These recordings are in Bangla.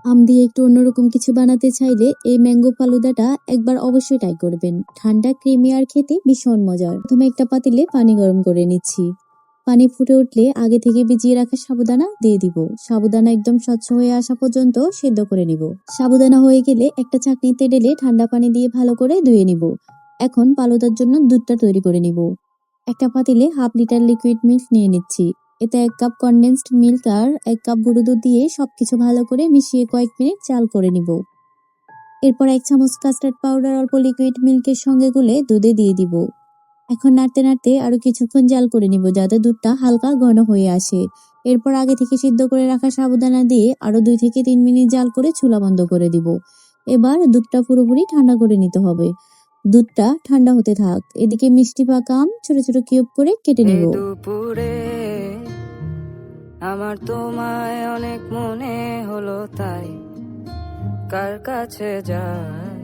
আম দিয়ে একটু অন্যরকম কিছু বানাতে চাইলে এই ম্যাঙ্গো ফালুদাটা একবার অবশ্যই ট্রাই করবেন। ঠান্ডা, ক্রিমি আর খেতে ভীষণ মজার। প্রথমে একটা পাতিলে পানি গরম করে নিচ্ছি। পানি ফুটে উঠলে আগে থেকে ভিজিয়ে রাখা সাবুদানা দিয়ে দিব। সাবুদানা একদম স্বচ্ছ হয়ে আসা পর্যন্ত সেদ্ধ করে নিব। সাবুদানা হয়ে গেলে একটা ছাঁকনিতে ঢেলে ঠান্ডা পানি দিয়ে ভালো করে ধুয়ে নিব। এখন ফালুদার জন্য দুধটা তৈরি করে নিব। একটা পাতিলে হাফ লিটার লিকুইড মিল্ক নিয়ে নিচ্ছি। এতে 1 কাপ কনডেন্সড মিল্ক আর 1 কাপ গুঁড়ো দুধ দিয়ে সবকিছু ভালো করে মিশিয়ে কয়েক মিনিট জাল করে নিব। এরপর 1 চামচ কাস্টার্ড পাউডার অল্প লিকুইড মিল্কের সঙ্গে গুলে দুধে দিয়ে দিব। এখন নাড়তে নাড়তে আরো কিছুক্ষণ জাল করে নিব যাতে দুধটা হালকা ঘন হয়ে আসে। এরপর আগে থেকে সিদ্ধ করে রাখা সাবুদানা দিয়ে আরো 2 থেকে 3 মিনিট জাল করে চুলা বন্ধ করে দিব। এবার দুধটা পুরোপুরি ঠান্ডা করে নিতে হবে। দুধটা ঠান্ডা হতে থাক। এদিকে মিষ্টি পাকা আম ছোট ছোট কিউব করে কেটে নিব। দুপুরে আমার তোমায় অনেক মনে হলো, তাই কার কাছে যায়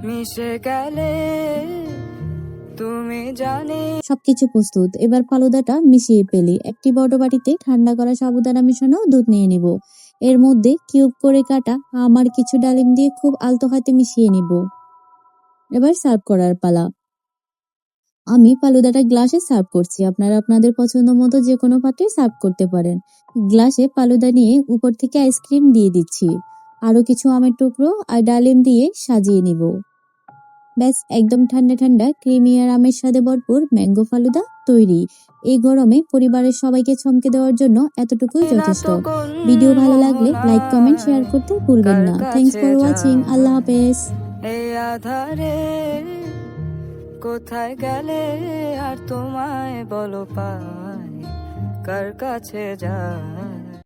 মিশে গেলে তুমি জানি। সবকিছু প্রস্তুত। এবার ফালুদাটা মিশিয়ে ফেলি। একটি বড় বাটিতে ঠান্ডা করা সাবুদানা মেশানো দুধ নিয়ে নিব। এর মধ্যে কিউব করে কাটা আম আর কিছু ডালিম দিয়ে খুব আলতো হাতে মিশিয়ে নিব। এবার সার্ভ করার পালা। আমি ফালুদাটা গ্লাসে সার্ভ করছি। আপনারা আপনাদের পছন্দ মতো যে কোনো পাত্রে সার্ভ করতে পারেন। গ্লাসে ফালুদা নিয়ে উপর থেকে আইসক্রিম দিয়ে দিচ্ছি। আরো কিছু আমের টুকরো আর ডালিম দিয়ে সাজিয়ে নিব। ব্যাস, একদম ঠান্ডা ঠান্ডা ক্রিমি আর আমের স্বাদে ভরপুর ম্যাঙ্গো ফালুদা তৈরি। এই গরমে পরিবারের সবাইকে চমকে দেওয়ার জন্য এতটুকুই যথেষ্ট। ভিডিও ভালো লাগলে লাইক, কমেন্ট, শেয়ার করতে ভুলবেন না। Thanks for watching. আল্লাহ হাফেজ। এই আধারে কোথায় গেলে আর তোমায় বলো পাই কার কাছে যায়।